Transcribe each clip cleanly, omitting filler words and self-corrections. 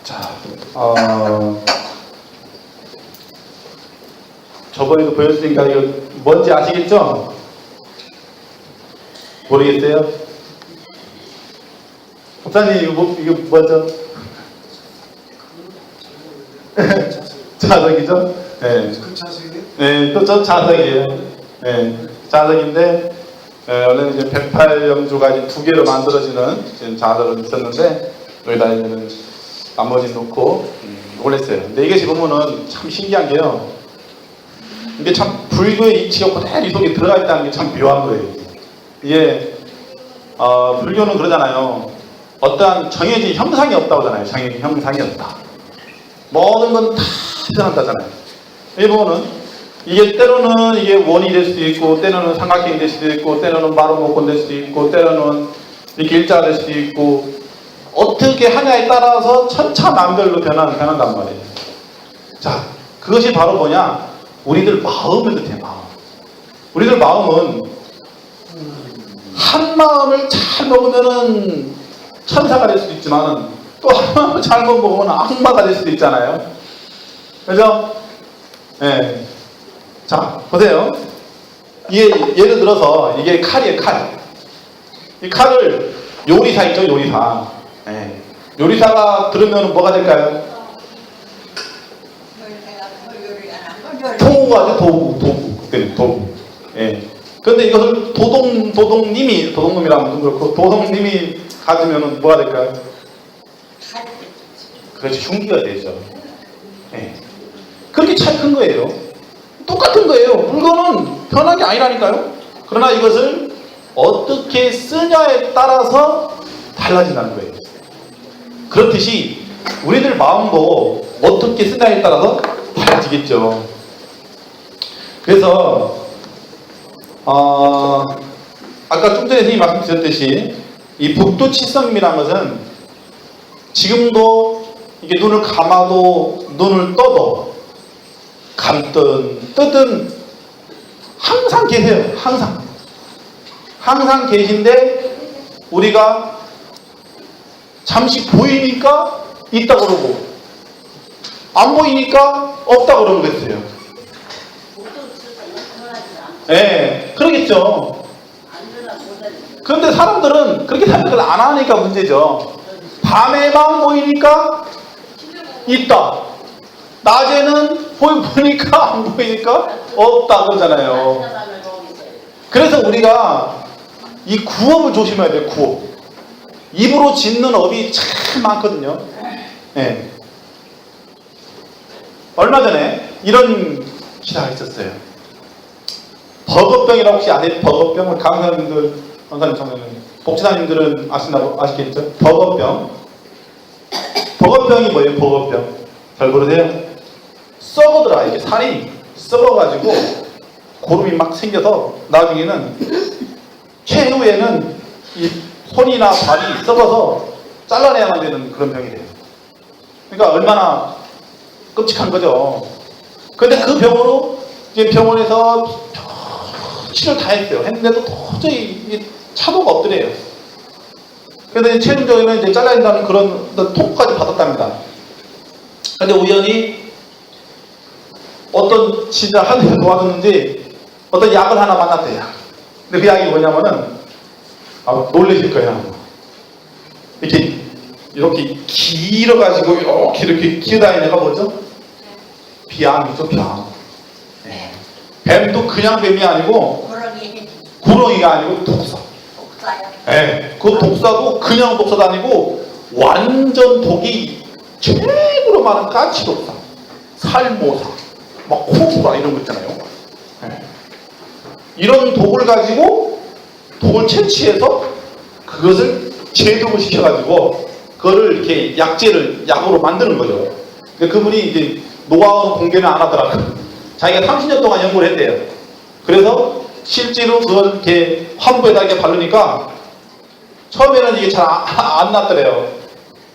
자, 저번에도 보였으니까 이거 뭔지 아시겠죠? 모르겠어요? 목사님 이거 뭐죠? 자석이죠? 네. 네, 또 자석이에요. 네, 자석인데 원래는 이제 108영주가 이제 2개로 만들어지는 지금 자석은 있었는데 여기다 이제는 나머지 놓고 올렸어요. 근데 이것이 보면은 참 신기한 게요. 이게 참 불교의 이치가 그대로 이 속에 들어가 있다는 게 참 묘한 거예요. 이게 불교는 그러잖아요. 어떠한 정해진 형상이 없다고 하잖아요. 정해진 형상이 없다. 모든 건 다 태어난다잖아요. 이 부분은 이게 때로는 이게 원이 될 수도 있고, 때로는 삼각형이 될 수도 있고, 때로는 마름모건 될 수도 있고, 때로는 이렇게 일자가 될 수도 있고, 어떻게 하냐에 따라서 천차만별로 변한단 말이에요. 자, 그것이 바로 뭐냐? 우리들 마음을 뜻해요. 마음. 우리들 마음은 한 마음을 잘 먹으면은 천사가 될 수도 있지만 또 한 마음을 잘못 먹으면 악마가 될 수도 있잖아요. 그죠? 네. 자, 보세요. 이게 예를 들어서 이게 칼이에요, 칼. 이 칼을 요리사 있죠, 요리사. 네. 요리사가 들으면 뭐가 될까요? 도구가 도구. 그때는 도구. 예. 근데 이것을 도둑놈이라면 좀 그렇고, 도둑님이 가지면은 뭐가 될까요? 그렇지, 흉기가 되죠. 예. 그렇게 차이 큰 거예요. 똑같은 거예요. 물건은 변한 게 아니라니까요. 그러나 이것을 어떻게 쓰냐에 따라서 달라진다는 거예요. 그렇듯이 우리들 마음도 어떻게 쓰냐에 따라서 달라지겠죠. 그래서 아까 좀 전에 선생님이 말씀드렸듯이 이 북두칠성임이라는 것은 지금도 이게 눈을 감아도 눈을 떠도 감든 뜨든 항상 계세요. 항상 계신데 우리가 잠시 보이니까 있다 그러고 안 보이니까 없다 그러는 거였어요. 예, 그러겠죠. 그런데 사람들은 그렇게 생각을 안 하니까 문제죠. 밤에만 보이니까 있다. 낮에는 보니까 안 보이니까 없다 그러잖아요. 그래서 우리가 이 구업을 조심해야 돼요. 구업. 입으로 짓는 업이 참 많거든요. 예. 얼마 전에 이런 기사가 있었어요. 버거병이라고 혹시 아세요? 버거병을 강사님들, 복지사님들은 아시겠죠? 버거병. 버거병이 뭐예요? 버거병. 잘 모르세요? 썩어들어. 이게 살이 썩어가지고 고름이 막 생겨서 나중에는 최후에는 이 손이나 발이 썩어서 잘라내야만 되는 그런 병이 돼요. 그러니까 얼마나 끔찍한 거죠. 그런데 그 병으로 이제 병원에서 치료를 다 했어요. 했는데도 도저히 차도가 없더래요. 그래서 최종적으로는 이제 잘라야 된다는 그런 통까지 받았답니다. 근데 우연히 어떤 진짜 하늘에서 도와줬는지 어떤 약을 하나 만났대요. 근데 그 약이 뭐냐면은 놀라실 거예요. 이렇게 길어가지고 이렇게 기어다니는 애가 뭐죠? 비암이죠, 비암. 네. 뱀도 그냥 뱀이 아니고 구렁이가 아니고 독사. 네. 그 독사도 그냥 독사도 아니고 완전 독이 최고로 많은 까치 독사, 살모사, 막 코브라 이런 거 있잖아요. 네. 이런 독을 가지고 독을 채취해서 그것을 제독을 시켜가지고 그거를 이렇게 약으로 만드는 거죠. 그러니까 그분이 이제 노하우는 공개는 안 하더라고요. 자기가 30년 동안 연구를 했대요. 그래서 실제로 그걸 이렇게 환부에다 이렇게 바르니까 처음에는 이게 잘 안 났더래요.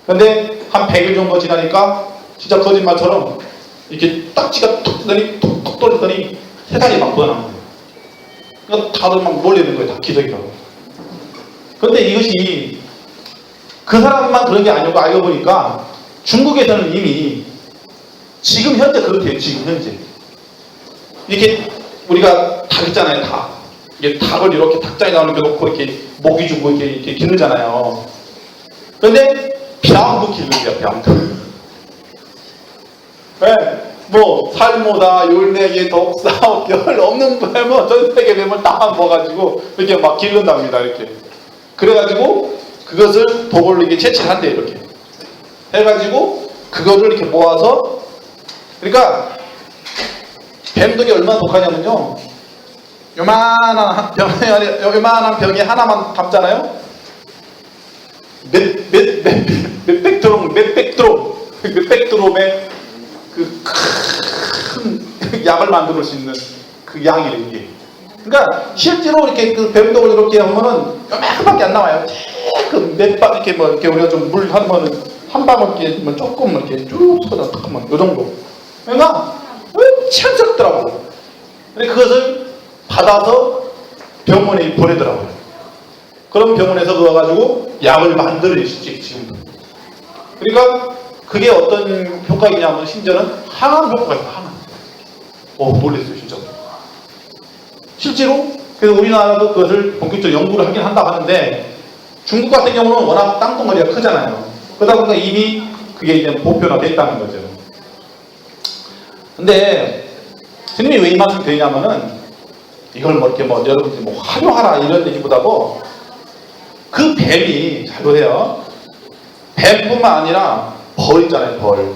근데 한 100일 정도 지나니까 진짜 거짓말처럼 이렇게 딱지가 툭 떨어졌더니 세상이 막 뻗어나는 거예요. 그러니까 다들 막 놀리는 거예요. 다 기적이라고. 근데 이것이 그 사람만 그런 게 아니고 알고 보니까 중국에서는 이미 지금 현재 그렇대요. 지금 현재 이렇게 우리가 닭 있잖아요. 닭. 이게 닭을 이렇게 닭장에 나오는 게 놓고 이렇게 모기 주고 이렇게 기르잖아요. 그런데 뱀도 기르대요. 뱀도. 네. 뭐 살모다, 율내기, 독사, 별 없는 뱀은 전 세계 뱀을 다 먹어가지고 이렇게 막 기른답니다. 이렇게. 그래가지고 그것을 독을 이렇게 채취를 한대요. 이렇게 해가지고 그거를 이렇게 모아서, 그러니까 뱀독이 얼마나 독하냐면요, 요만한 벽에 하나만 담잖아요. 몇백 드럼의 그 큰 약을 만들 수 있는 그 양이에요, 이게. 그러니까 실제로 이렇게 그 뱀독을 이렇게 하면은 요만큼밖에 안 나와요. 그 몇 방 이렇게 뭐 이렇게 우리가 좀 물 하면은 한 방울 이렇게 뭐 조금 이렇게 쭉 쏟아 조금만 요 정도. 그러니까 엄청 적더라고. 근데 그것을 받아서 병원에 보내더라고요. 그럼 병원에서 그거 가지고 약을 만들어요, 지금도. 그러니까 그게 어떤 효과이냐면 심지어는 항암 효과가 있어요. 항암. 놀랬어요, 진짜. 실제로 그래서 우리나라도 그것을 본격적으로 연구를 하긴 한다고 하는데, 중국 같은 경우는 워낙 땅덩어리가 크잖아요. 그러다 보니까 이미 그게 이제 보편화됐다는 거죠. 근데 스님이 왜 이 말씀 드리냐면은, 이걸 뭐 이렇게 뭐 여러분들이 뭐 활용하라 이런 얘기보다도 그 뱀이, 잘 보세요. 뱀뿐만 아니라 벌 있잖아요, 벌.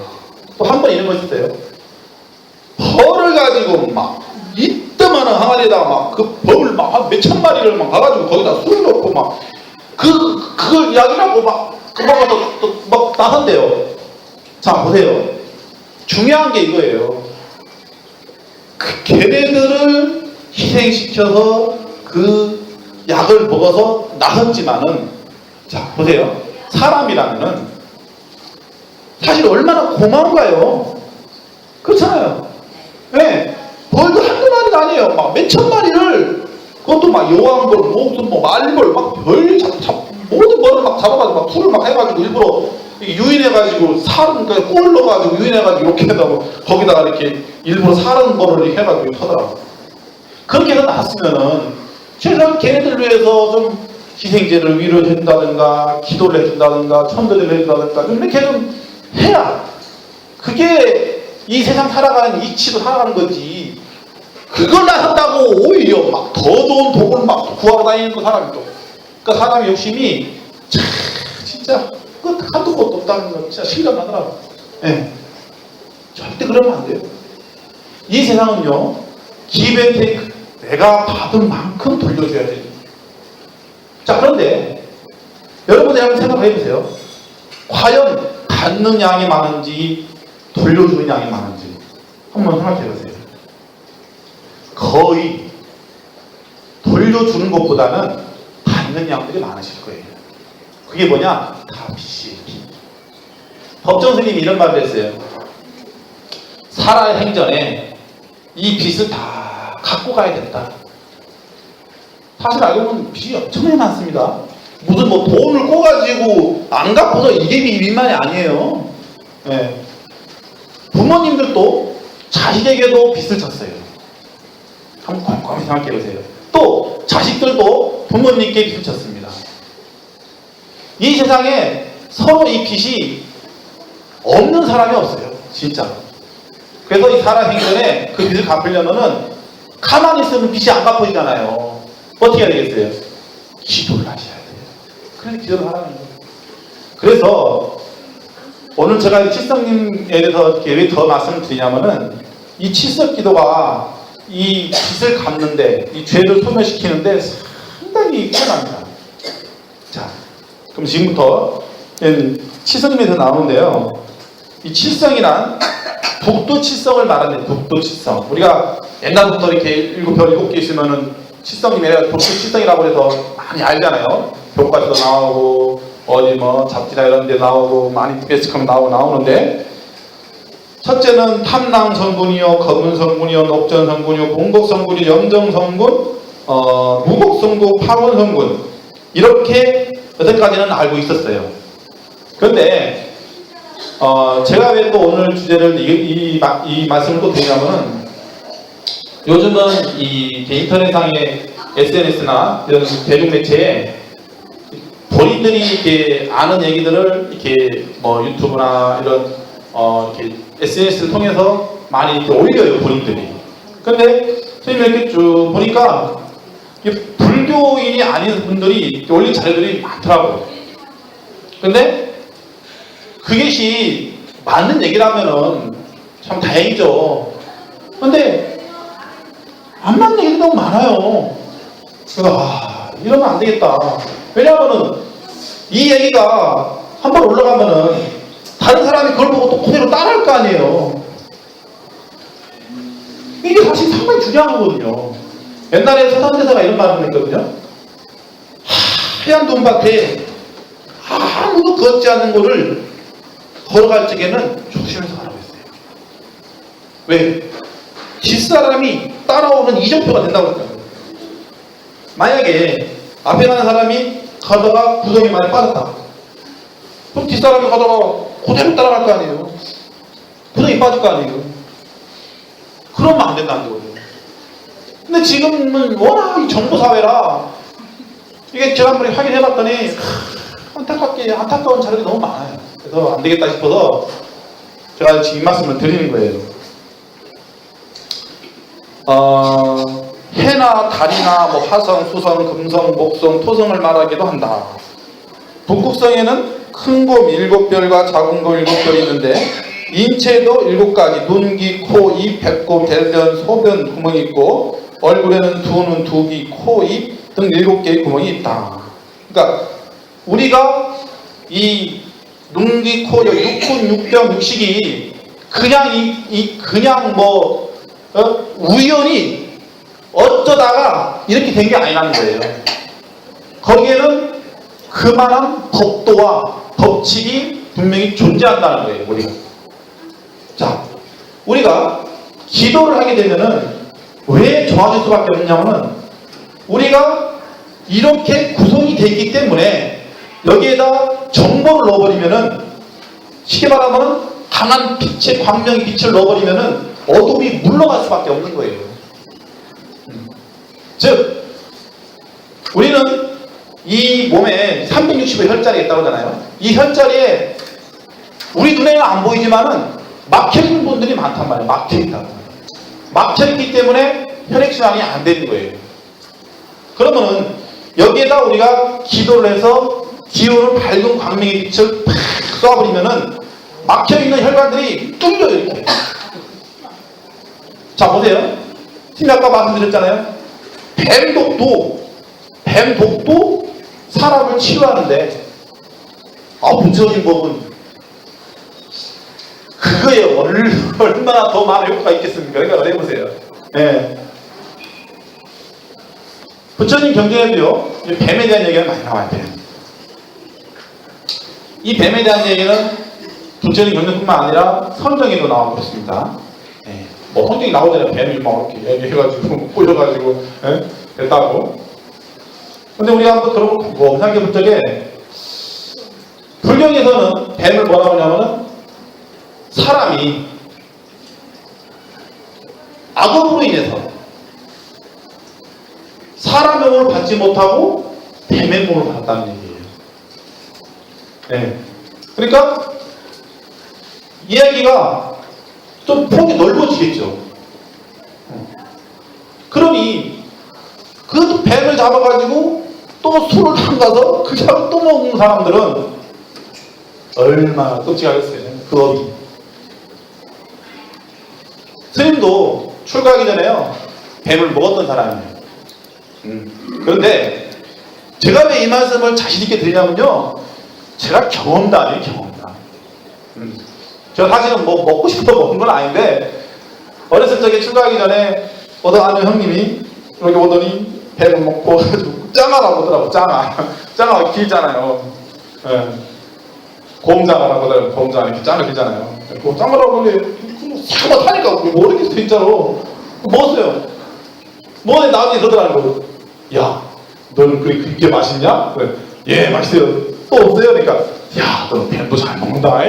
또 한 번 이런 거 있었어요. 벌을 가지고 막 이따만한 항아리에다가 막 그 벌을 막 한 몇천 마리를 막 가가지고 거기다 술을 넣고 막 그걸 이야기하고 막 그거가 막 나선대요. 자, 보세요. 중요한 게 이거예요. 그 걔네들을 희생시켜서 그 약을 먹어서 나섰지만은, 자, 보세요. 사람이라면은 사실 얼마나 고마운가요? 그렇잖아요. 네. 벌도 한두 마리가 아니에요. 막 몇천 마리를, 그것도 막 여왕벌, 무슨 뭐 말벌, 막 별 모든 벌을 막 잡아가지고 막 풀을 막 해가지고 일부러 유인해가지고 살은 꿀 넣어가지고 유인해가지고 이렇게 해다가 거기다가 이렇게 일부러 살은 벌을 해가지고 하더라고. 그렇게 해서 나왔으면은 최소한 걔네들 위해서 좀 희생제를 위로해준다든가 기도를 해준다든가 천도를 해준다든가 좀 이렇게 좀 해야 그게 이 세상 살아가는 이치도 살아가는 거지. 그걸 나섰다고 오히려 막 더 좋은 독을 막 구하러 다니는 거 사람이 또. 그러니까 사람의 욕심이 참 진짜 그 한도 것도 없다는 거 진짜 실감나더라고. 네. 절대 그러면 안 돼요. 이 세상은요, 기브앤테이크, 내가 받은 만큼 돌려줘야 돼요. 자, 그런데 여러분이 한번 생각해 보세요. 과연 받는 양이 많은지 돌려주는 양이 많은지 한번 생각해 보세요. 거의 돌려주는 것보다는 받는 양들이 많으실 거예요. 그게 뭐냐? 다 빚이에요. 법정 스님이 이런 말을 했어요. 살아야 행전에 이 빚을 다 갖고 가야 된다. 사실 알고 보면 빚이 엄청나게 많습니다. 무슨 뭐 돈을 꿔가지고 안 갚아서 이게 빚만이 아니에요. 네. 부모님들도 자식에게도 빚을 졌어요. 한번 곰곰이 생각해 보세요. 또 자식들도 부모님께 빚을 졌습니다. 이 세상에 서로 이 빚이 없는 사람이 없어요. 진짜. 그래서 이 살아생전에 그 빚을 갚으려면은 가만히 있으면 빚이 안 갚아지잖아요. 어떻게 해야 되겠어요? 기도를 하셔야 돼요. 그래서 기도를 하라는 거예요. 그래서 오늘 제가 칠성님에 대해서 왜 더 말씀을 드리냐면은, 이 칠석 기도가 이 빚을 갚는데, 이 죄를 소멸시키는데 상당히 편합니다. 자, 그럼 지금부터 칠성님에 대해서 나오는데요. 이 칠성이란 북도 칠성을 말하는 북도 칠성. 우리가 옛날부터 이렇게 일곱 별 일곱 개 있으면은 칠성님의 북도 칠성이라고 해서 많이 알잖아요. 교과서도 나오고 어디 뭐 잡지나 이런 데 나오고 많이 베스컴 나오는데, 첫째는 탐랑 성분이요, 검은 성분이요, 녹전 성분이요, 공복 성분이, 염정 성분, 무곡 성분, 파원 성분, 이렇게 여태까지는 알고 있었어요. 그런데 제가 왜 또 오늘 주제를 이 말씀을 또 드리냐면은 요즘은 이 인터넷상의 SNS나 이런 대중매체에 본인들이 이렇게 아는 얘기들을 이렇게 뭐 유튜브나 이런 이렇게 SNS를 통해서 많이 이렇게 올려요, 본인들이. 근데 선생님 이렇게 쭉 보니까 불교인이 아닌 분들이 올린 자료들이 많더라고요. 근데 그것이 맞는 얘기라면은 참 다행이죠. 근데 안 맞는 얘기도 너무 많아요. 그래서 이러면 안 되겠다. 왜냐하면은 이 얘기가 한번 올라가면은 다른 사람이 그걸 보고 또 그대로 따라할 거 아니에요. 이게 사실 상당히 중요한 거거든요. 옛날에 서산대사가 이런 말을 했거든요. 하얀 돈밭에 아무도 걷지 않는 거를 걸어갈 적에는 조심해서 가라고 했어요. 왜? 뒷사람이 따라오는 이정표가 된다고 했잖아요. 만약에 앞에 가는 사람이 가다가 구덩이 많이 빠졌다. 그럼 뒷사람이 가다가 그대로 따라갈 거 아니에요. 구덩이 빠질 거 아니에요. 그러면 안 된다는 거거든요. 근데 지금은 워낙 이 정보사회라 이게 지난번에 확인해봤더니 안타까운 자료가 너무 많아요. 그래서 안 되겠다 싶어서 제가 지금 이 말씀을 드리는 거예요. 해나 달이나 뭐 화성, 수성, 금성, 목성, 토성을 말하기도 한다. 북극성에는 큰 곰 7별과 작은 곰 7별이 있는데 인체도 7가지, 눈, 귀, 코, 입, 배꼽, 대변, 소변 구멍이 있고 얼굴에는 두 눈, 두 귀, 코, 입 등 7개의 구멍이 있다. 그러니까 우리가 이 눈, 귀, 코, 육군, 육병, 육식이 그냥 뭐 우연히 어쩌다가 이렇게 된 게 아니라는 거예요. 거기에는 그만한 법도와 법칙이 분명히 존재한다는 거예요, 우리가. 자, 우리가 기도를 하게 되면은 왜 좋아질 수밖에 없냐면은 우리가 이렇게 구성이 되어 있기 때문에 여기에다 정보를 넣어버리면은 쉽게 말하면 강한 빛의 광명의 빛을 넣어버리면은 어둠이 물러갈 수밖에 없는 거예요. 즉 우리는 이 몸에 360의 혈자리가 있다고 하잖아요. 이 혈자리에 우리 눈에는 안 보이지만은 막혀있는 분들이 많단 말이에요. 막혀있다고. 막혀있기 때문에 혈액순환이 안 되는 거예요. 그러면은 여기에다 우리가 기도를 해서 기운을 밝은 광명의 빛을 팍 쏘아버리면은 막혀있는 혈관들이 뚫려요, 이렇게. 자, 보세요. 팀이 아까 말씀드렸잖아요. 뱀독도 사람을 치료하는데 부처님 법은 그거에 얼마나 더 많은 효과가 있겠습니까? 생각을 해보세요. 네. 부처님 경전에도요, 뱀에 대한 얘기가 많이 나와요. 이 뱀에 대한 얘기는 부처님 경전뿐만 아니라 성경에도 나오고 그렇습니다. 네. 뭐 성경이 나오잖아요. 뱀이 막 이렇게 얘기해가지고 꼬여가지고 됐다고. 근데 우리가 한번 그런 거 생각해 볼 적에 불경에서는 뱀을 뭐라고 하냐면은 사람이 악업으로 인해서 사람의 몸을 받지 못하고 뱀의 몸을 받았다는 얘기예요. 네. 그러니까 이야기가 좀 폭이 넓어지겠죠. 그러니 그 뱀을 잡아가지고 또 술을 담가서 그 잡을 또 먹는 사람들은 얼마나 끔찍하겠어요. 그 업이. 스님도 출가하기 전에요, 뱀을 먹었던 사람이에요. 그런데 제가 왜 이 말씀을 자신있게 드리냐면요, 제가 경험담이에요, 경험담. 제가 사실은 뭐 먹고 싶어 먹은 건 아닌데, 어렸을 적에 출가하기 전에 어떤 아는 형님이 여기 오더니 뱀을 먹고 짱아라고 하더라고. 짱아가 길잖아요. 네. 곰장아라고 하더라고. 곰장아 이렇게 짱아 길잖아요. 짱아라고 하는데 사과 타니까 모르겠어 진짜로. 먹었어요. 먹었는데 나중에 그러더라고. 야, 너는 그렇게 맛있냐? 예, 맛있어요. 또 없어요? 그러니까 야, 너는 뱀도 잘 먹는다.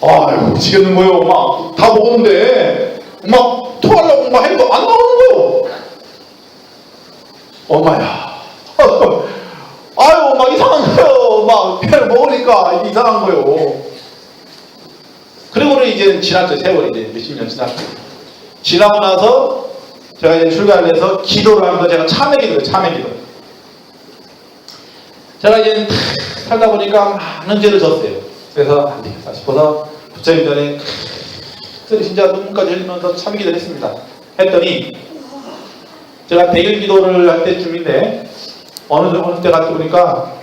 아유 미치겠는 거예요. 막 다 먹었는데 막 토하려고 막 해도 안 나오는 거예요. 엄마야. 아유 막 이상한 거예요. 막 배를 먹으니까 이게 이상한 거예요. 그리고는 이제 지났죠. 세월이 이제 몇십 년 지났고 지나고 나서 제가 이제 출가를 해서 기도를 하면서 제가 참회 기도예요. 참회 기도. 제가 이제 살다 보니까 많은 죄를 졌어요. 그래서 안 되겠다 싶어서 부처님 전에 진짜 눈물까지 흘리면서 참회 기도를 했습니다. 했더니 제가 100일 기도를 할 때쯤인데 어느 때 갔다 보니까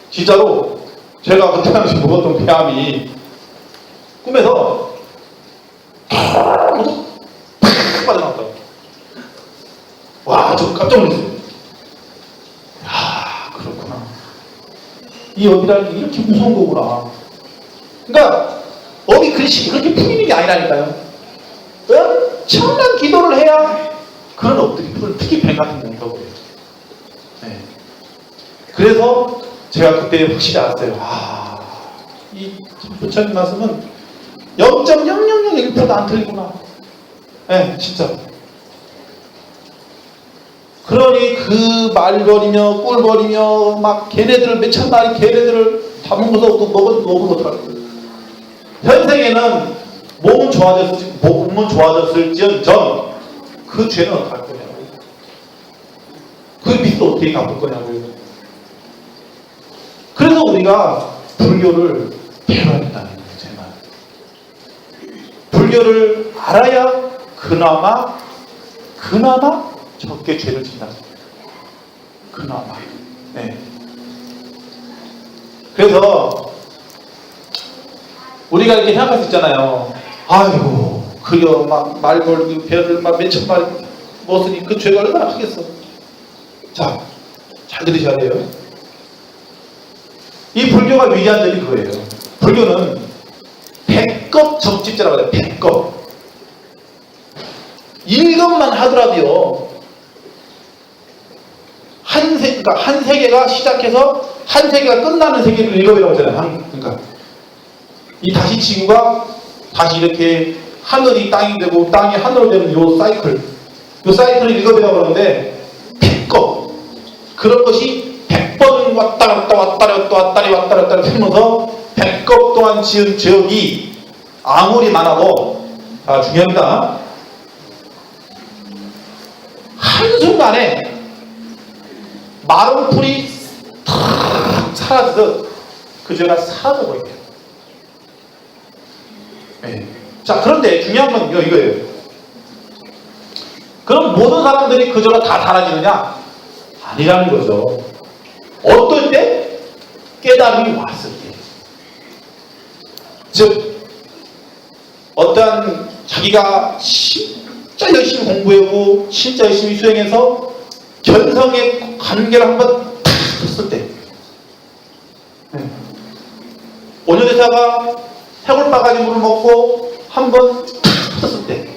진짜로 제가 그때 당시 먹었던 폐암이 꿈에서 팍 빠져나왔다고. 와, 저 깜짝 놀랐어요. 야, 그렇구나. 이 업이라는 게 이렇게 무서운 거구나. 그러니까 업이 그렇게 풀리는 게 아니라니까요. 엄청난 기도를 해야 그런 업들이 풀려. 특히 뱀 같은 경우가 그래요. 네. 그래서 제가 그때 확실히 알았어요. 이 부처님 말씀은 0.001%도 안 틀리구나. 네, 진짜. 그러니 그 말버리며 꿀버리며 막 걔네들을 몇천 마리 걔네들을 다 먹어서 또 먹어놓더라고요. 현생에는 몸은 좋아졌을지언정 그 죄는 어떻게 할 거냐고요. 그 빚을 어떻게 갚을 거냐고요. 그래서 우리가 불교를 배워야 된다는 거예요. 제 말. 불교를 알아야 그나마 적게 죄를 진다. 그나마. 네. 그래서 우리가 이렇게 생각할 수 있잖아요. 아이고, 그려 막 말 걸고 배를 막 몇천 마리 먹었으니 그 죄가 얼마나 크겠어. 자, 잘 들으셔야 돼요. 이 불교가 위대한 점이 그거예요. 불교는 백겁적집제라고 해요. 백겁. 일겁만 하더라도요. 그러니까 한 세계가 시작해서 한 세계가 끝나는 세계를 일겁이라고 하잖아요. 그러니까 이 다시 지구가 다시 이렇게 하늘이 땅이 되고 땅이 하늘로 되는 요 사이클을 일겁이라고 하는데 100겁 그런 것이 100번 왔다 갔다 하면서 100겁 동안 지은 죄업이 아무리 많아도 중요합니다. 한순간에 마른 풀이 탁 사라지듯 그 죄가 사라져버려요. 네. 자, 그런데 중요한 건 이거예요. 그럼 모든 사람들이 그 죄가 다 사라지느냐? 아니라는 거죠. 어떨 때? 깨달음이 왔을 때. 즉 어떠한 자기가 진짜 열심히 공부하고 진짜 열심히 수행해서 견성의 관계를 한번 탁 했을 때, 오녀대사가 해골바가지 물을 먹고 한번 탁 했을 때,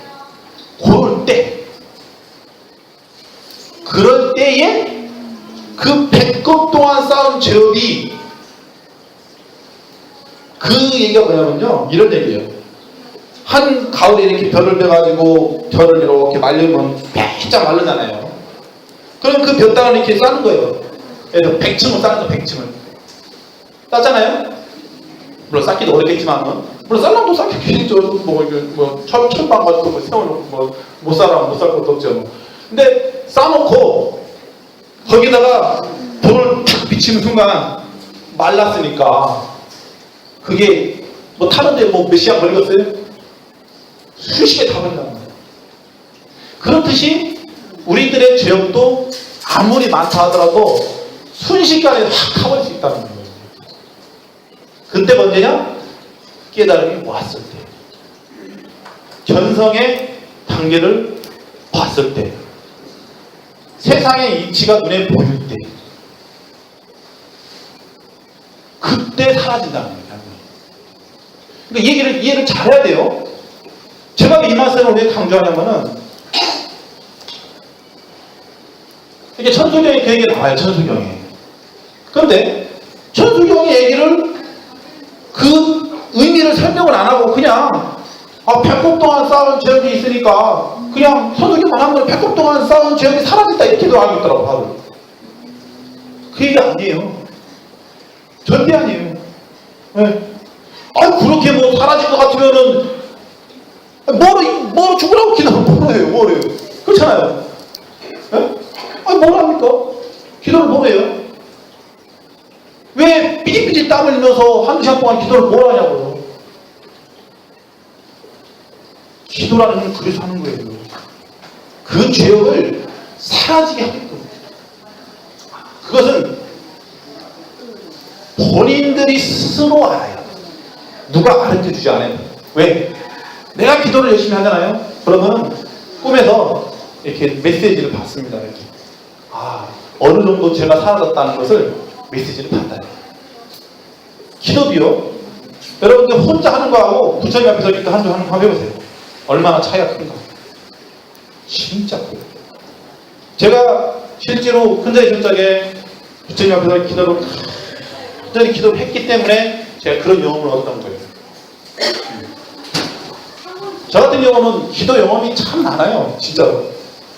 그럴 때에 그 100겁 동안 쌓은 죄업이, 그 얘기가 뭐냐면요, 이런 얘기예요. 한 가을에 이렇게 벼를 베가지고 벼를 이렇게 말리면 빼짝 마르잖아요. 그럼 그 벼땅을 이렇게 싸는 거예요. 그래서 100층을 싸는 거예요. 100층을 쌌잖아요. 물론 쌓기도 어렵겠지만, 물론 쌀랑도 쌓겠죠. 철방 가지고 뭐 세워놓고 못 살 것도 없죠. 근데 싸놓고 거기다가 불을 탁 비치는 순간 말랐으니까 그게 타는데 몇 시간 걸렸어요? 수십 개 다 걸린다는 거예요. 그렇듯이 우리들의 죄업도 아무리 많다 하더라도 순식간에 확 타버릴 수 있다는 거예요. 그때 언제냐? 깨달음이 왔을 때, 견성의 단계를 봤을 때, 세상의 이치가 눈에 보일 때, 그때 사라진다는 거예요. 그러니까 이해를 잘해야 돼요. 제가 이 말씀을 왜 강조하냐면은, 이게 천수경이 그 얘기가 나와요. 천수경에. 그런데 천수경의 얘기를 그 의미를 설명을 안 하고 그냥 배꼽 동안 쌓은 죄업이 있으니까 그냥 선우기만 하면 배꼽 동안 쌓은 죄업이 사라진다 이렇게도 알고 있더라고 바로. 그 얘기 아니에요. 절대 아니에요. 네. 그렇게 뭐 사라질 것 같으면은 뭐로 죽으라고 기도를 뭐로 해요? 뭐로 해요? 그렇잖아요. 네? 뭘 합니까? 기도를 뭐 해요? 왜 삐질삐질 땀 흘리면서 한두 시간 동안 기도를 뭘 하냐고요? 기도라는 건 그래서 하는 거예요. 그 죄업을 사라지게 하게끔. 그것은 본인들이 스스로 알아야 돼. 누가 가르쳐 주지 않아요. 왜? 내가 기도를 열심히 하잖아요. 그러면 꿈에서 이렇게 메시지를 받습니다. 이렇게. 어느 정도 죄가 사라졌다는 것을 메시지를 받아요. 기도비요. 여러분들 혼자 하는 거하고 부처님 앞에서 이렇게 하는 거 한번 해보세요. 얼마나 차이가 큰가. 진짜 커요. 제가 실제로 큰자리 전적에 부처님 앞에서 기도를 했기 때문에 제가 그런 영험을 얻었던 거예요. 저 같은 경우는 기도 영험이 참 많아요. 진짜로.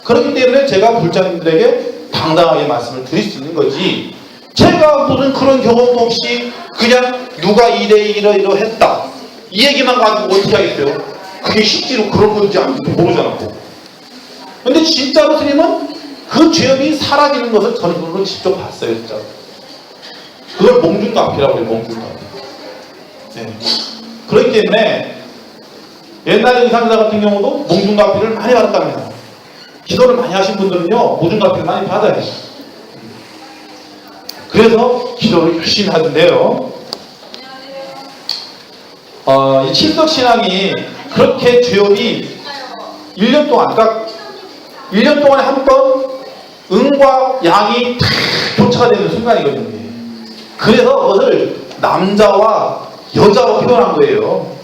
그렇기 때문에 제가 불자님들에게 당당하게 말씀을 드릴 수 있는 거지, 제가 무슨 그런 경험도 없이 그냥 누가 이러 했다 이 얘기만 가지고 어떻게 하겠어요? 그게 실제로 그런 건지 아닌지 모르잖아. 근데 진짜로 스님은 그 죄업이 사라지는 것을 저는 그걸 직접 봤어요. 진짜. 그걸 몽중가피라고 해요. 몽중가피. 네. 그렇기 때문에 옛날에 의상자 같은 경우도 몽중가피를 많이 받았답니다. 기도를 많이 하신 분들은요, 몽중가피를 많이 받아요. 그래서 기도를 열심히 하던데요. 이 칠석신앙이 그렇게 죄업이 1년 동안, 그러니까 1년 동안에 한 번 응과 양이 다 교차가 되는 순간이거든요. 그래서 그것을 남자와 여자로 표현한 거예요.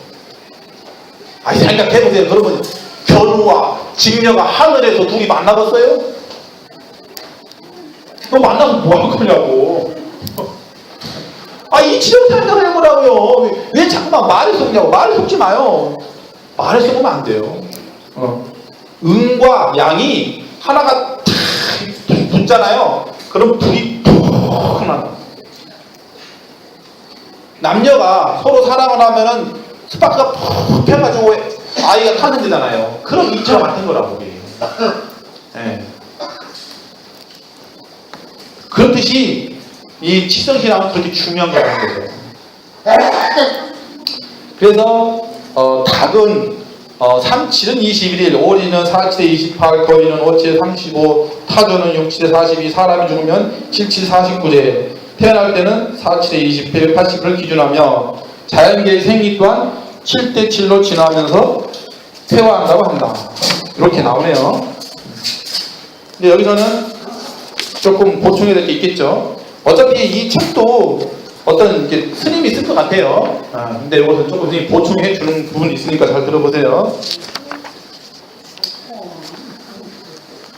생각해보세요. 그러면 견우와 직녀가 하늘에서 둘이 만나봤어요? 너 만나서 뭐 할 거냐고. 이 지령 생각을 해보라고요. 왜 자꾸만 말을 섞냐고. 말을 섞지 마요. 말을 섞으면 안 돼요. 응과 양이 하나가 탁 붙잖아요. 그럼 불이 푹 나요. 남녀가 서로 사랑을 하면은 스파크가 푹 펴가지고 아이가 타는 데잖아요. 그런 이처럼 같은 거라고. 네. 그렇듯이 이 칠성신앙은 그렇게 중요한 거라는 거죠. 그래서 닭은 37은 21일, 오리는 47에 28, 거리는 57에 35, 타조는 67에 42, 사람이 죽으면 77, 49제, 태어날 때는 47에 20, 180을 기준하며 자연계의 생리 또한 7대 7로 진화하면서 퇴화한다고 한다. 이렇게 나오네요. 근데 여기서는 조금 보충해야 될 게 있겠죠. 어차피 이 책도 어떤 이렇게 스님이 쓸 것 같아요. 근데 이것은 조금 보충해 주는 부분이 있으니까 잘 들어보세요.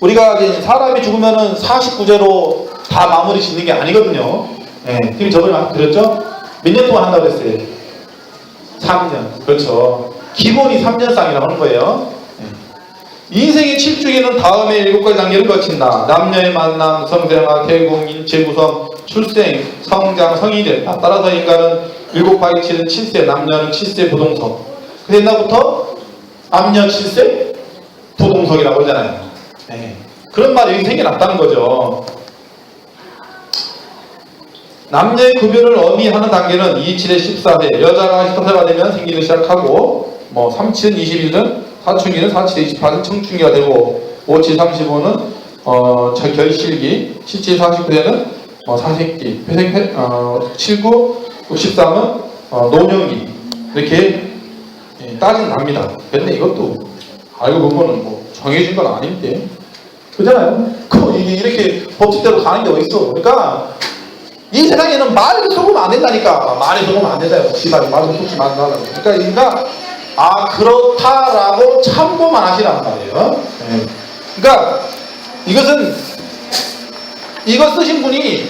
우리가 이제 사람이 죽으면은 49제로 다 마무리 짓는 게 아니거든요. 팀이 저번에 말씀드렸죠? 몇 년 동안 한다고 했어요? 3년. 그렇죠. 기본이 3년상이라고 하는 거예요. 인생의 7주기는 다음에 7가지 단계를 거친다. 남녀의 만남, 성생활, 개공, 인체 구성, 출생, 성장, 성인이 된다. 따라서 인간은 7 곱하기 7은 7세, 남녀는 7세 부동석. 그래서 옛날부터 남녀 7세 부동석이라고 하잖아요. 그런 말이 여기 생겨났다는 거죠. 남녀의 구별을 어미하는 단계는 27에 14세, 여자가 14세가 되면 생기기 시작하고, 37은 21은 사춘기는 47에 28은 청춘기가 되고, 57, 35는 결실기, 77, 49세는 사색기, 79, 63은 노년기. 이렇게 따진답니다. 근데 이것도 알고 보면은 정해진 건 아닌데, 그잖아요. 이렇게 법칙대로 가는 게 어딨어. 그러니까 이 세상에는 말을 쏘면 안 된다니까. 말을 쏘면 안 된다요. 지발이 말을 쏘지 말라고. 그러니까 그렇다라고 참고만 하시란 말이에요. 그러니까 이거 쓰신 분이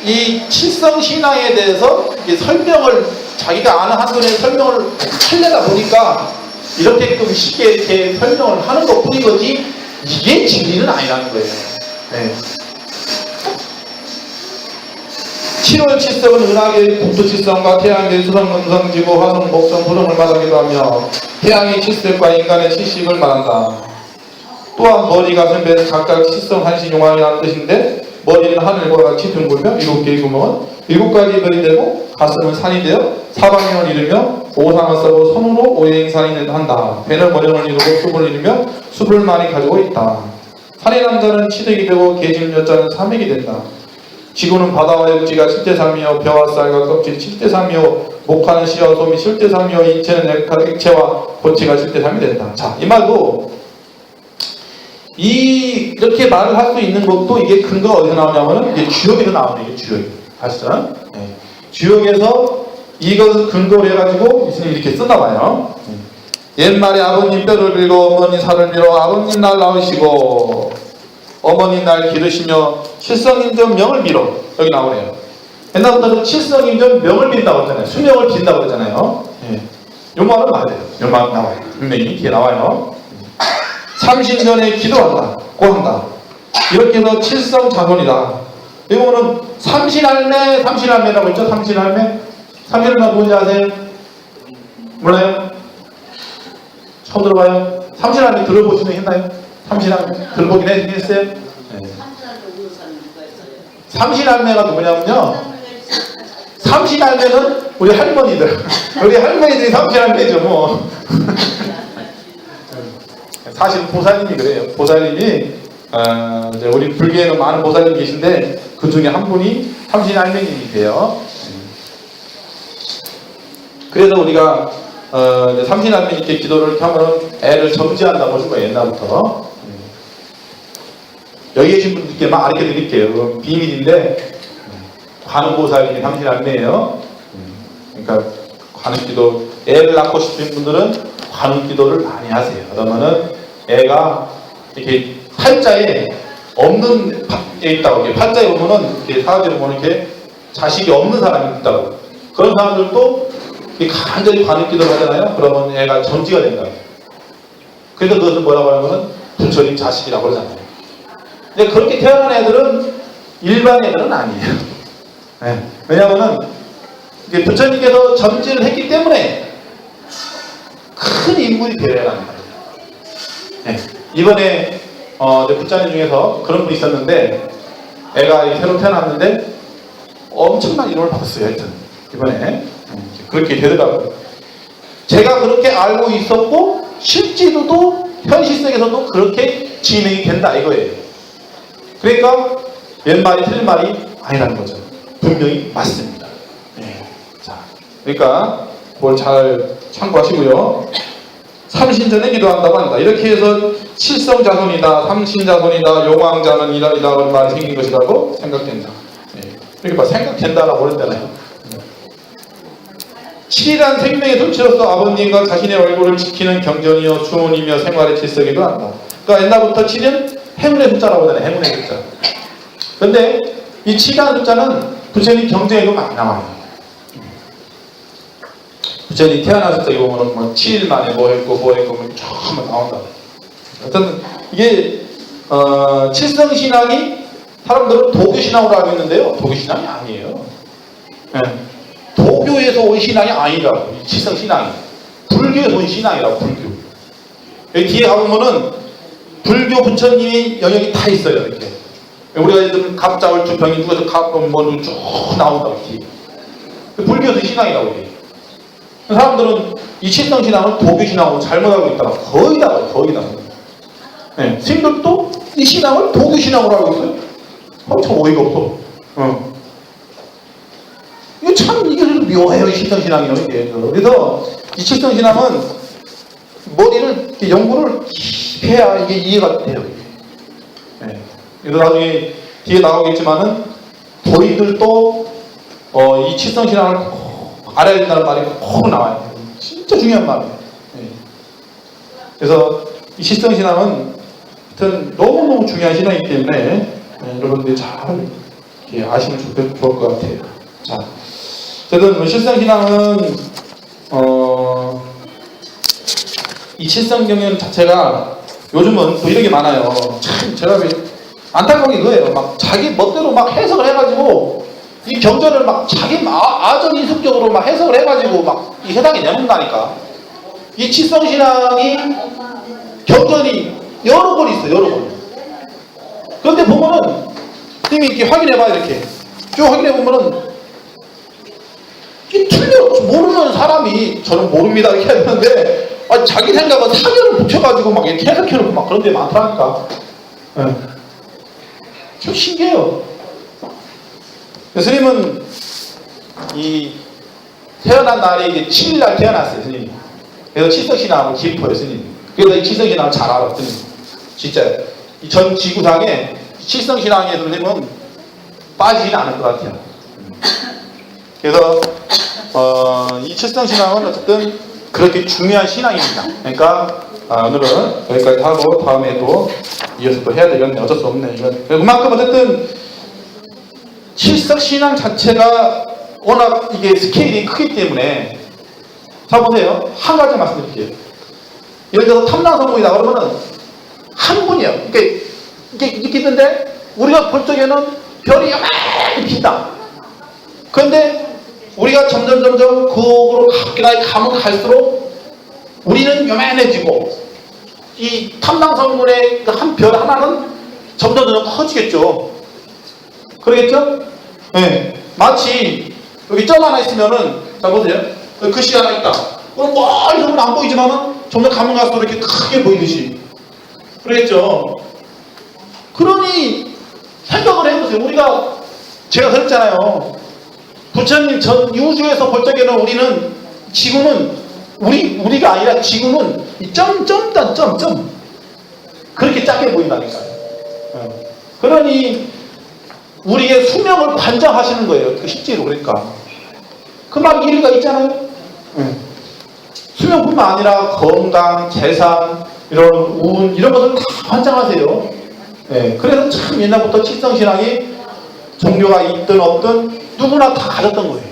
이 칠성신앙에 대해서 설명을 자기가 아는 한도 내에 설명을 하려다 보니까 이렇게 좀 쉽게 이렇게 설명을 하는 것 뿐이거지 이게 진리는 아니라는 거예요. 네. 7월 칠성은 은하계의 국토 칠성과 태양계의 수성, 금성, 지구, 화성, 목성, 토성을 말하기도 하며 태양의 칠색과 인간의 칠식을 말한다. 또한 머리가 선배는 각각 칠성, 한신, 용왕이라는 뜻인데 머리는 하늘과 같이 둥글며 7개의 구멍은 7가지 별이 되고 가슴은 산이 되어 사방면을 이루며 오상을 써고 손으로 오행산이 한다. 배는 원형을 이루고 숲을 이루며 숲을 많이 가지고 있다. 산의 남자는 치득이 되고 계집 여자는 삼액이 된다. 지구는 바다와 육지가 7대3이요 벼와 쌀과 껍질 7대3이요 목하는 씨와 솜이 7대3이요 인체는 액체와 고체가 7대3이 된다. 자, 이 말도 이렇게 말을 할 수 있는 것도 이게 근거가 어디서 나오냐면은 이게 주역에서 나오는 게 주역. 아시죠? 네. 주역에서 이것을 근거로 해가지고 예수님이 이렇게 썼나 봐요. 옛말에 아버님 뼈를 빌고 어머니 살을 빌어 아버님 날 낳으시고 어머니 날 기르시며 칠성인전 명을 빌어. 여기 나오네요. 옛날부터 칠성인전 명을 빈다고 했잖아요. 수명을 빈다고 그랬잖아요. 예. 요 말은 맞아요. 요 말 나와요. 분명히 뒤에 나와요. 삼신전에 기도한다. 고한다. 이렇게 해서 칠성자손이다. 이거는 삼신할매라고 했죠? 삼신할매? 삼신할매 누군지 아세요? 몰라요? 처음 들어봐요? 삼신할매 들어보시면 했나요? 삼신할매 들어보긴 했어요? 네. 삼신할매가 누구냐면요. 삼신할매는 우리 할머니들. 우리 할머니들이 삼신할매죠 뭐. 사실 보살님이 그래요. 보살님이 이제 우리 불교에는 많은 보살님 계신데 그 중에 한 분이 삼신할매님이세요. 그래서 우리가 삼신할매님께 기도를 하면 애를 점지한다고 하신 거예요. 옛날부터. 여기 계신 분들께만 알려 드릴게요. 비밀인데 관음보살님이 삼신할매예요. 그러니까 관음기도 애를 낳고 싶은 분들은 관음기도를 많이 하세요. 그러면은 애가 이렇게 팔자에 없는 게 있다고. 이렇게 팔자에 보면은 이렇게 사람들이 보면 이렇게 자식이 없는 사람이 있다고. 그런 사람들도 간절히 관음기도를 하잖아요. 그러면 애가 점지가 된다. 그래서 그것을 뭐라고 하냐면은 부처님 자식이라고 그러잖아요. 근데 그렇게 태어난 애들은 일반 애들은 아니에요. 네. 왜냐하면은 부처님께서 점지를 했기 때문에 큰 인물이 되어야 합니다. 네. 이번에 부자님 중에서 그런 분이 있었는데 애가 새로 태어났는데 엄청난 이름을 받았어요. 하여튼 이번에 그렇게 되더라고요. 제가 그렇게 알고 있었고 실제로도 현실세계에서도 그렇게 진행이 된다 이거예요. 그러니까 옛말이 틀린 말이 아니라는 거죠. 분명히 맞습니다. 네. 자, 그러니까 그걸 잘 참고하시고요. 삼신전에 기도한다고 한다. 이렇게 해서 칠성자손이다, 삼신자손이다, 용왕자손이다 이런 말이 생긴 것이라고 생각된다. 네. 이렇게 봐, 생각된다라고 그랬잖아요. 7이란 생명의 돌체로서 아버님과 자신의 얼굴을 지키는 경전이요 주문이며 생활의 질서기도 한다. 그러니까 옛날부터 7은 행운의 숫자라고 하잖아요. 행운의 숫자. 그런데 이 7이라는 숫자는 부처님 경전에도 많이 나와요. 부처님 태어났을 때 보면은 뭐 7일 만에 뭐 했고 쫙 나온다. 어쨌든 이게 칠성신앙이 사람들은 도교신앙으로 알고 있는데요. 도교신앙이 아니에요. 네. 도교에서 온 신앙이 아니라고. 칠성신앙이 불교에서 온 신앙이라고. 불교. 여기 뒤에 가보면은 불교 부처님의 영역이 다 있어요. 이렇게 우리가 예를 갑자울주 병이 누가서 갑본번으로 쭉 나온다고. 뒤에 불교에서 신앙이라고. 이게. 사람들은 이 칠성신앙을 도교신앙으로 잘못 알고 있다가 거의 다. 네. 스님들도 이 신앙을 도교신앙으로 알고 있어요. 참 어이가 없어. 이게 참 이게 묘해요. 이 칠성신앙이라는 게. 그래서 이 칠성신앙은 머리를 연구를 깊이 해야 이게 이해가 돼요. 네. 그래서 나중에 뒤에 나오겠지만은 도인들도 이 칠성신앙을 알아야 된다는 말이 꼭 나와요. 진짜 중요한 말이에요. 네. 그래서 이 칠성신앙은 하여튼 너무너무 중요한 신앙이기 때문에 여러분들이 잘 아시면 좋을 것 같아요. 자, 어쨌든 실성신앙은 이 칠성경연 자체가 요즘은 또 이런 게 많아요. 참 제가 안타까운 게 그거예요. 막 자기 멋대로 막 해석을 해가지고 이 경전을 막 자기 아전인숙적으로 막 해석을 해가지고 막 이 세상에 내놓는다니까. 이 칠성신앙이 경전이 여러 권 있어요. 여러 권. 그런데 보면은 선생님이 이렇게 확인해봐요. 이렇게 쭉 확인해보면은 이 틀려. 모르는 사람이 저는 모릅니다 이렇게 해야 되는데 자기 생각은 사견을 붙여가지고 막 이렇게 해석해놓고 막 그런 데 많더라니까. 네. 좀 신기해요. 스님은 이 태어난 날이 이제 7일날 태어났어요. 스님. 그래서 칠성신앙하고 깊어요. 스님. 그래서 이 칠성신앙을 잘 알아. 스님. 진짜 이 전 지구상에 칠성신앙에 스님은 빠지지는 않을 것 같아요. 그래서 이 칠성신앙은 어쨌든 그렇게 중요한 신앙입니다. 그러니까 오늘은 여기까지 하고 다음에 또 이어서 또 해야 되겠네. 어쩔 수 없네. 이건 그만큼 어쨌든 칠성신앙 자체가 워낙 이게 스케일이 크기 때문에 자 보세요. 한 가지 말씀드릴게요. 예를 들어서 탐랑성공이다 그러면은 한 분이에요. 이게 이렇게 있는데 우리가 볼 적에는 별이 요만히 빈다. 그런데 우리가 점점 그으로 가면 갈수록 우리는 요만해지고 이 탐랑성분의 한 별 하나는 점점 커지겠죠. 그러겠죠? 네. 마치 여기 점 하나 있으면은 자 보세요. 글씨 하나 있다. 그럼 멀리서는 안 보이지만은 점점 가면 갈수록 이렇게 크게 보이듯이. 그러겠죠? 그러니 생각을 해보세요. 우리가 제가 그랬잖아요. 부처님 전 우주에서 볼 적에는 우리는 지구는 우리가 아니라 지구는 이 점 그렇게 작게 보인다니까요. 그러니 우리의 수명을 관장하시는 거예요. 그 실제로 그러니까 그 말 일리가 있잖아요. 수명뿐만 아니라 건강, 재산, 이런 운 이런 것을 다 관장하세요. 그래서 참 옛날부터 칠성신앙이 종교가 있든 없든 누구나 다 가졌던 거예요.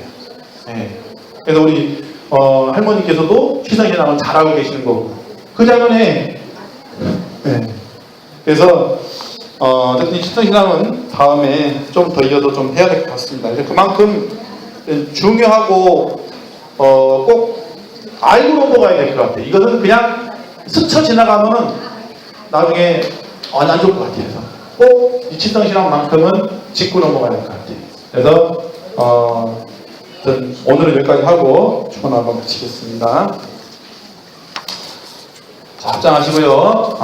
그래서 우리 할머니께서도 칠성신앙을 잘 알고 계시는 거고 그 장면에 그래서 어쨌든 칠성신앙은 다음에 좀 더 이어서 좀 해야 될 것 같습니다. 그만큼 중요하고 꼭 알고 넘어가야 될 것 같아요. 이것은 그냥 스쳐 지나가면은 나중에 안 좋을 것 같아요. 꼭 이 칠성신앙만큼은 짚고 넘어가야 될 것 같아요. 그래서 오늘은 여기까지 하고 축원 한번 마치겠습니다. 자, 합장하시고요.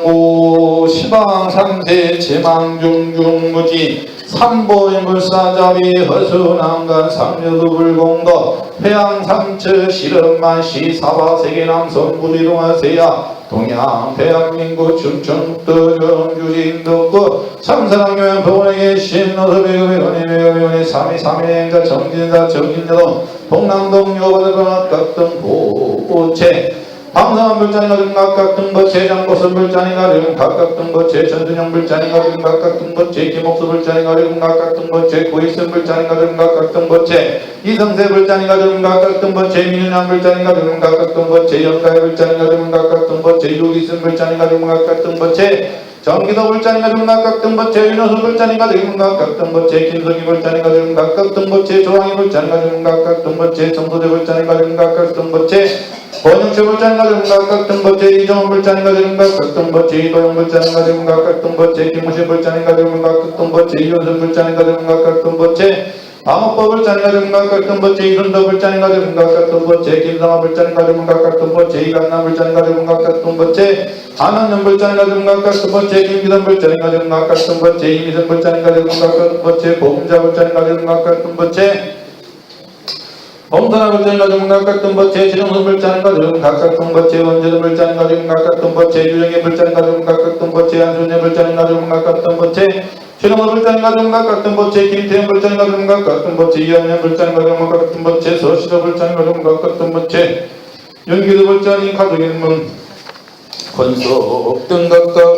오 시방삼세 제망중중무지 삼보인불사자비 허수난간 삼여두불공도 회양삼처 실험만시 사바세계남성부지동하세야 동양 대한민국 충청북도 정주진도구 참사랑교회 병원에 계신 어서배우배우님의 삼위삼위행자 정진사 정진여동 동남동 여바다변 각등 보채 방성한 불자니가 좀 각각 등거체 장보선 불자니가 좀 각각 등거체 전준영 불자니가 좀 각각 등거체 김옥수 불자니가 좀 각각 등거체 고익선 불자니가 좀 각각 등거체 이성세 불자니가 좀 각각 등거체 민윤양 불자니가 좀 각각 등거체 영가의 불자니가 좀 각각 등거체 유기선 불자니가 좀 각각 등거체 정기도 불자니가 좀 각각 등거체 윤호수 불자니가 좀 각각 등거체 김석희 불자니가 좀 각각 등거체 조항희 불자니가 좀 각각 등거체 정소재 불자니가 좀 각각 등거체 권영철 불자니가 좀 각각 등거체 이정원 불자니가 좀 각각 등거체 이도영 불자니가 좀 각각 등거체 김우신 불자니가 좀 각각 등거체 이윤선 불자니가 좀 각각 등거체 방어법 불자니가 좀 각각 등거체 이순도 불자니가 좀 각각 등거체 김성화 불자니가 좀 각각 등거체 이간남 불자니가 좀 각각 등거체 안원년 불자니가 좀 각각 등거체 김기선 불자니가 좀 각각 등거체 이미선 불자니가 좀 각각 등거체 보금자 불자니가 좀 각각 등거체 범선화 불자니가 좀 각각 등거체 지정선 불자니가 좀 각각 등거체 원재도 불자니가 좀 각각 등거체 유영애 불자니가 좀 각각 등거체 안순재 불자니가 좀 각각 등거체 최동호 불자니가 좀 각각 등거체 김태현 불자니가 좀 각각 등거체 이한현 불자니가 좀 각각 등거체 서시도 불자니가 좀 각각 등거체 윤기도 불자니 가족 인문 권석 등 각각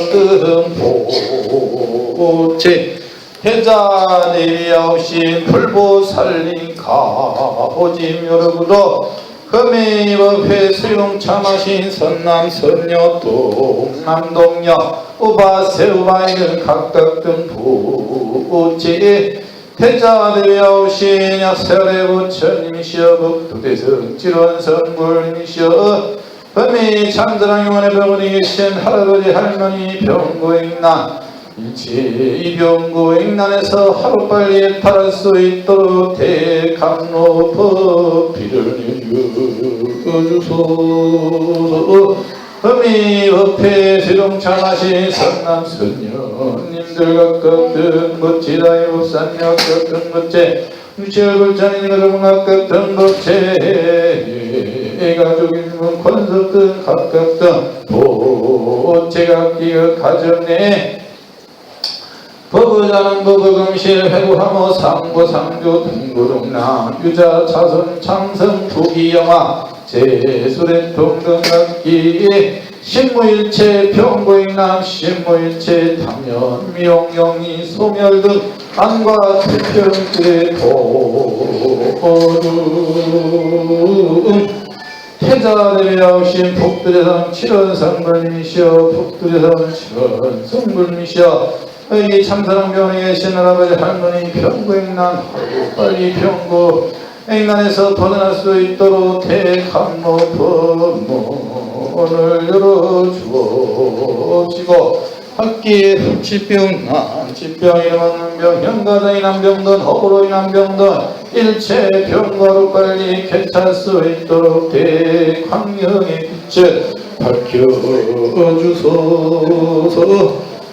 등보체 해자 내리아오신 불보살린 가보짐 여러분도 금이법회 수용 참하신 선남 선녀 동남 동녀 우바세 우바이는 각각 등 부지 태자 내려오신 약설의 부처님이시여 북두대성 지론성불님이시여 금이 참사랑 영원의 병원에 계신 할아버지 할머니 병고행난 일체 이 병고행난에서 하루빨리 탈할 수 있도록 대감로 법비를 내려주소서. 금이 법회 수용참하신 선남선녀님들 각각 등 법지다의 법산력 각각 법제 유치얼불자님 여러분 각각 등 법제 가족인문 권석 등 각각 등 보제각기가 가정내 법의자는 법의금실 회구하모 상고상조 등구동남 유자 차선 창성 부기영화 제술의 동등각기 신무일체 병고행남 신무일체 당연 미용영이 소멸 등 안과 태평들의 도름 태자를 나오신 북두대성 칠원성불님이시여 북두대성 칠원성불님이시여 이 참사랑 병원에 계신 할아버지 할머니 병고행난 빨리 병고행난에서 벗어날 수 있도록 대감로 법문을 열어주옵시고 학기에 흑치병, 난치병, 이름없는 병, 현가정 인한 병든 허구로 인한 병든 일체 병과로 빨리 괜찮을 수 있도록 대광명의 빛을 밝혀주소서.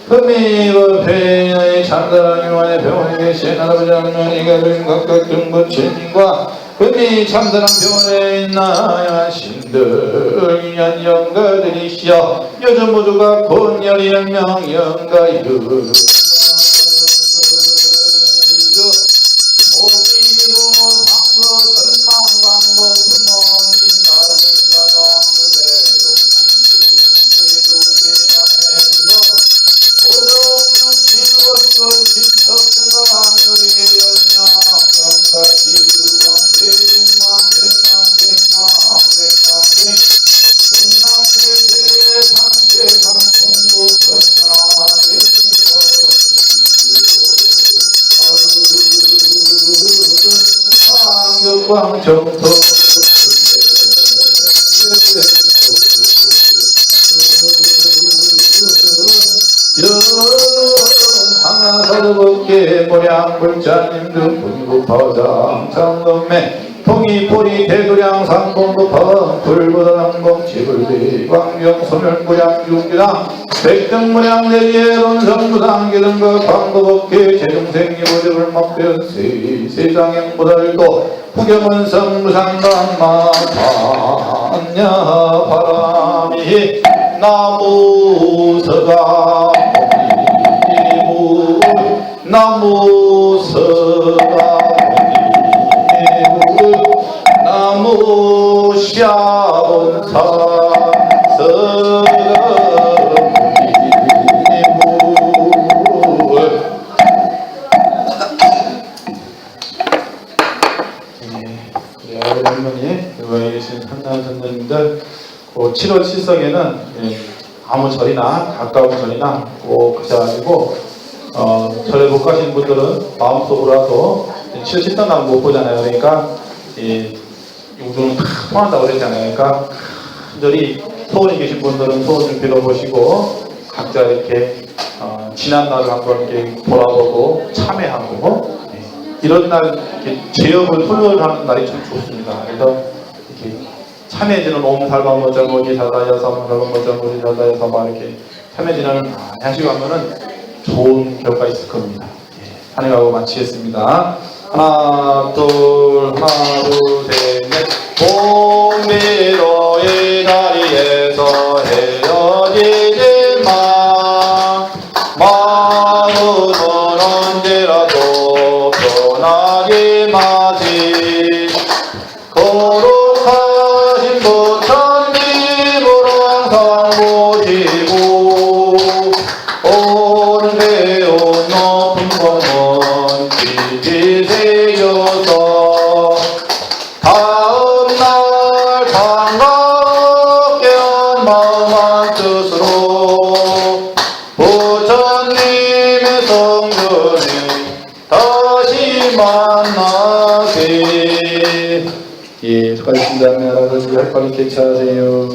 금이법회의 참사랑 영원의 병원에 계신 할아버지 할머니가 된 각각 등부처님과 금이 참사랑 병원에 있나야 신들 인연 영가들이시여 요즘 모두가 본열이 영명 영가유 광정토 하나사도법계 모량불자님들 분부파장 장검매 통이포리 대도량 상공부파 불보다랑봉 지불대 광경 소멸무량 중기당 백등무량 내리에 론성부당 기등과 광도법계 제중생이 보집을 먹변 세상행보달도 후경원성 무상강마 반야 바람이 나무서가 모이물 나무서가 모이물 나무샤온사 서가 모이물. 할머니, 여기 계신 한나선녀님들 7월 7석에는 아무 절이나 가까운 절이나 꼭 가셔가지고 절에 못 가신 분들은 마음속으로라도 7월 7석 나면 못 보잖아요. 그러니까 용돈은 다 통한다고 그랬잖아요. 그러니까 간절히 소원이 계신 분들은 소원 좀 빌어보시고 각자 이렇게 지난 날을 한번 이렇게 돌아보고 참회하고 이런 날 이렇게 제업을 토요일하는 날이 참 좋습니다. 그래서 이렇게 참회지는 옴살바모자모지 사다야사모살바모자모지 사다야사바 이렇게 참회지는 많이 하시고 하면은 좋은 결과 있을 겁니다. 한해가고 마치겠습니다. 하나 둘 셋 넷. 공미로의 자리에서 헤어지지 마. 마음은 언제라도 변하지 마지. 거룩하신 부처님으로 항상 모시고 오늘 배운 높은 공은 뜻으로 부처님의 성전에 다시 만나세. 예, 수고하셨습니다. 할머니 개차하세요.